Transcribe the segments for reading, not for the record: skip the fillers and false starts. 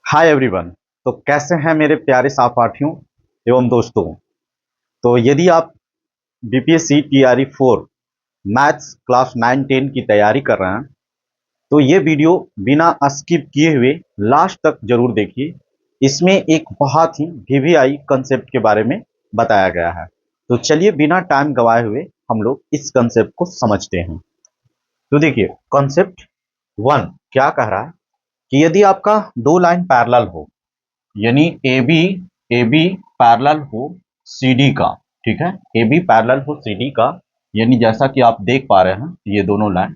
Hi everyone. तो कैसे हैं मेरे प्यारे सहपाठियों एवं दोस्तों। तो यदि आप बीपीएससी टीआरई 4 मैथ्स क्लास 9-10 की तैयारी कर रहे हैं तो ये वीडियो बिना स्किप किए हुए लास्ट तक जरूर देखिए। इसमें एक बहुत ही वीवीआई कंसेप्ट के बारे में बताया गया है। तो चलिए बिना टाइम गवाए हुए हम लोग इस कंसेप्ट को समझते हैं। तो देखिए कॉन्सेप्ट 1 क्या कह रहा है कि यदि आपका दो लाइन पैरेलल हो, यानी ए बी पैरेलल हो सी डी का। ठीक है, ए बी पैरेलल हो सी डी का, यानी जैसा कि आप देख पा रहे हैं ये दोनों लाइन।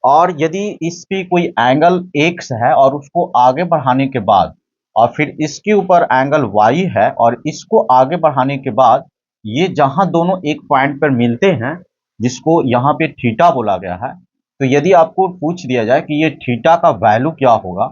और यदि इस पे कोई एंगल एक्स है और उसको आगे बढ़ाने के बाद और फिर इसके ऊपर एंगल वाई है और इसको आगे बढ़ाने के बाद ये जहां दोनों एक पॉइंट पर मिलते हैं जिसको यहाँ पे थीटा बोला गया है, तो यदि आपको पूछ दिया जाए कि ये थीटा का वैल्यू क्या होगा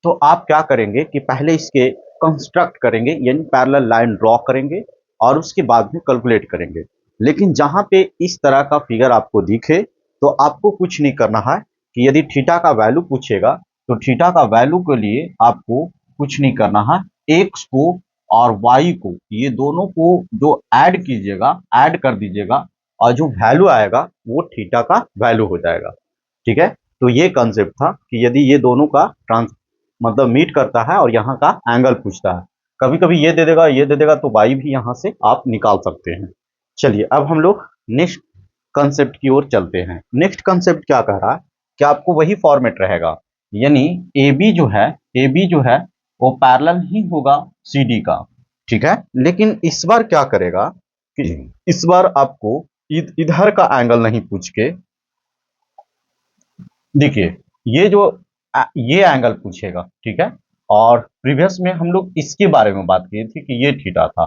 तो आप क्या करेंगे कि पहले इसके कंस्ट्रक्ट करेंगे, यानी पैरेलल लाइन ड्रॉ करेंगे और उसके बाद में कैलकुलेट करेंगे। लेकिन जहां पे इस तरह का फिगर आपको दिखे तो आपको कुछ नहीं करना है कि यदि थीटा का वैल्यू पूछेगा तो थीटा का वैल्यू के लिए आपको कुछ नहीं करना है। एक्स को और वाई को, ये दोनों को जो ऐड कीजिएगा, ऐड कर दीजिएगा और जो वैल्यू आएगा वो थीटा का वैल्यू हो जाएगा। ठीक है, तो ये कंसेप्ट था कि यदि ये दोनों का मतलब मीट करता है और यहाँ का एंगल पूछता है, कभी कभी ये दे देगा ये दे देगा तो वाई भी यहाँ से आप निकाल सकते हैं। चलिए अब हम लोग नेक्स्ट कंसेप्ट की ओर चलते हैं। नेक्स्ट कंसेप्ट क्या कह रहा है कि आपको वही फॉर्मेट रहेगा, यानी ए बी जो है वो पैरेलल ही होगा सी डी का। ठीक है, लेकिन इस बार क्या करेगा कि इस बार आपको इधर का एंगल नहीं पूछ के, देखिए ये जो ये एंगल पूछेगा। ठीक है, और प्रीवियस में हम लोग इसके बारे में बात किए थे कि ये थीटा था।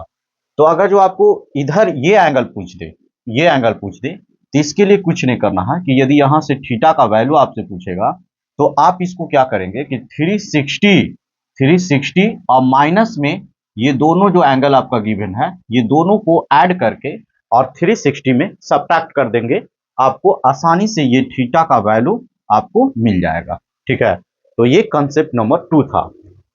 तो अगर जो आपको इधर ये एंगल पूछ दे, ये एंगल पूछ दे, तो इसके लिए कुछ नहीं करना है कि यदि यहां से थीटा का वैल्यू आपसे पूछेगा तो आप इसको क्या करेंगे कि 360 और माइनस में ये दोनों जो एंगल आपका गिवन है ये दोनों को ऐड करके और 360 में सब्ट्रैक्ट कर देंगे। आपको आसानी से ये थीटा का वैल्यू आपको मिल जाएगा। ठीक है, तो ये कंसेप्ट नंबर 2 था।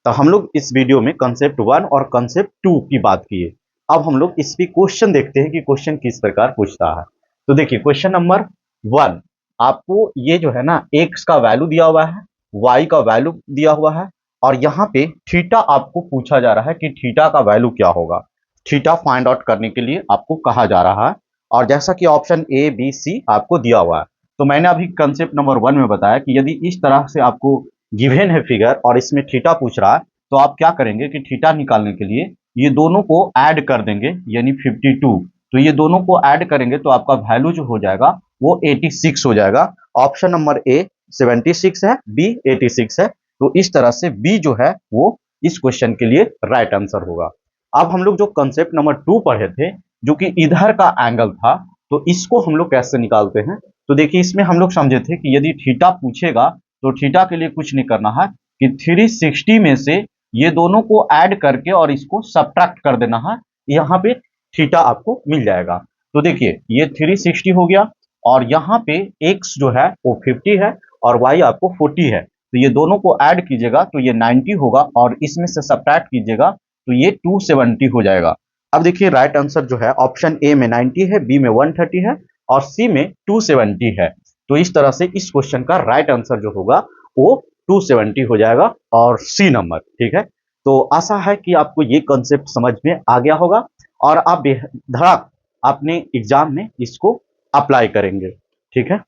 तो हम लोग इस वीडियो में कंसेप्ट 1 और कंसेप्ट 2 की बात किए। अब हम लोग इस पे क्वेश्चन देखते हैं कि क्वेश्चन किस प्रकार पूछता है। तो देखिए क्वेश्चन नंबर 1, आपको ये जो है ना एक्स का वैल्यू दिया हुआ है, वाई का वैल्यू दिया हुआ है और यहाँ पे थीटा आपको पूछा जा रहा है कि थीटा का वैल्यू क्या होगा। थीटा फाइंड आउट करने के लिए आपको कहा जा रहा है और जैसा कि ऑप्शन ए बी सी आपको दिया हुआ है। तो मैंने अभी कंसेप्ट नंबर 1 में बताया कि यदि इस तरह से आपको गिवन है फिगर और इसमें थीटा पूछ रहा है तो आप क्या करेंगे कि थीटा निकालने के लिए ये दोनों को ऐड कर देंगे, यानी 52। तो ये दोनों को ऐड करेंगे तो आपका वैल्यू जो हो जाएगा वो 86 हो जाएगा। ऑप्शन नंबर ए 76 है, बी 86 है। तो इस तरह से बी जो है वो इस क्वेश्चन के लिए राइट आंसर होगा। अब हम लोग जो कंसेप्ट नंबर 2 पढ़े थे जो कि इधर का एंगल था, तो इसको हम लोग कैसे निकालते हैं। तो देखिए इसमें हम लोग समझे थे कि यदि थीटा पूछेगा तो थीटा के लिए कुछ नहीं करना है कि 360 में से ये दोनों को ऐड करके और इसको सब्ट्रैक्ट कर देना है, यहाँ पे थीटा आपको मिल जाएगा। तो देखिए ये 360 हो गया और यहाँ पे x जो है वो 50 है और y आपको 40 है। तो ये दोनों को ऐड कीजिएगा तो ये 90 होगा और इसमें से सब्ट्रैक्ट कीजिएगा तो ये 270 हो जाएगा। अब देखिए राइट आंसर जो है ऑप्शन ए में 90 है, बी में 130 है और सी में 270 है। तो इस तरह से इस क्वेश्चन का राइट आंसर जो होगा वो 270 हो जाएगा और सी नंबर। ठीक है, तो आशा है कि आपको ये कॉन्सेप्ट समझ में आ गया होगा और आप धड़ाक अपने एग्जाम में इसको अप्लाई करेंगे। ठीक है,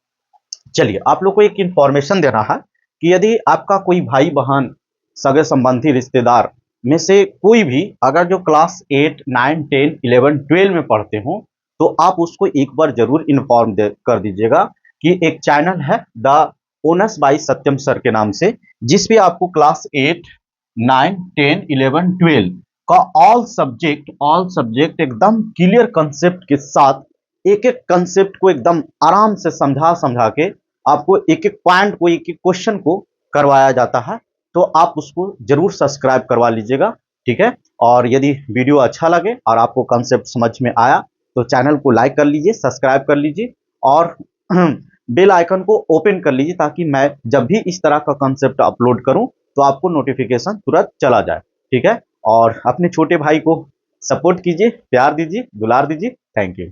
चलिए आप लोग को एक इंफॉर्मेशन देना है कि यदि आपका कोई भाई बहन सगे संबंधी रिश्तेदार में से कोई भी अगर जो क्लास 8 9 10 11 12 में पढ़ते हो तो आप उसको एक बार जरूर इन्फॉर्म कर दीजिएगा कि एक चैनल है the owners by Satyam sir के नाम से, जिस पे आपको क्लास 8 9 10 11 12 का ऑल सब्जेक्ट एकदम क्लियर कंसेप्ट के साथ एक एक कंसेप्ट को एकदम आराम से समझा समझा के आपको एक एक पॉइंट को, एक एक क्वेश्चन को करवाया जाता है। तो आप उसको जरूर सब्सक्राइब करवा लीजिएगा। ठीक है, और यदि वीडियो अच्छा लगे और आपको कंसेप्ट समझ में आया तो चैनल को लाइक कर लीजिए, सब्सक्राइब कर लीजिए और बेल आइकन को ओपन कर लीजिए ताकि मैं जब भी इस तरह का कंसेप्ट अपलोड करूं तो आपको नोटिफिकेशन तुरंत चला जाए। ठीक है, और अपने छोटे भाई को सपोर्ट कीजिए, प्यार दीजिए, दुलार दीजिए। Thank you.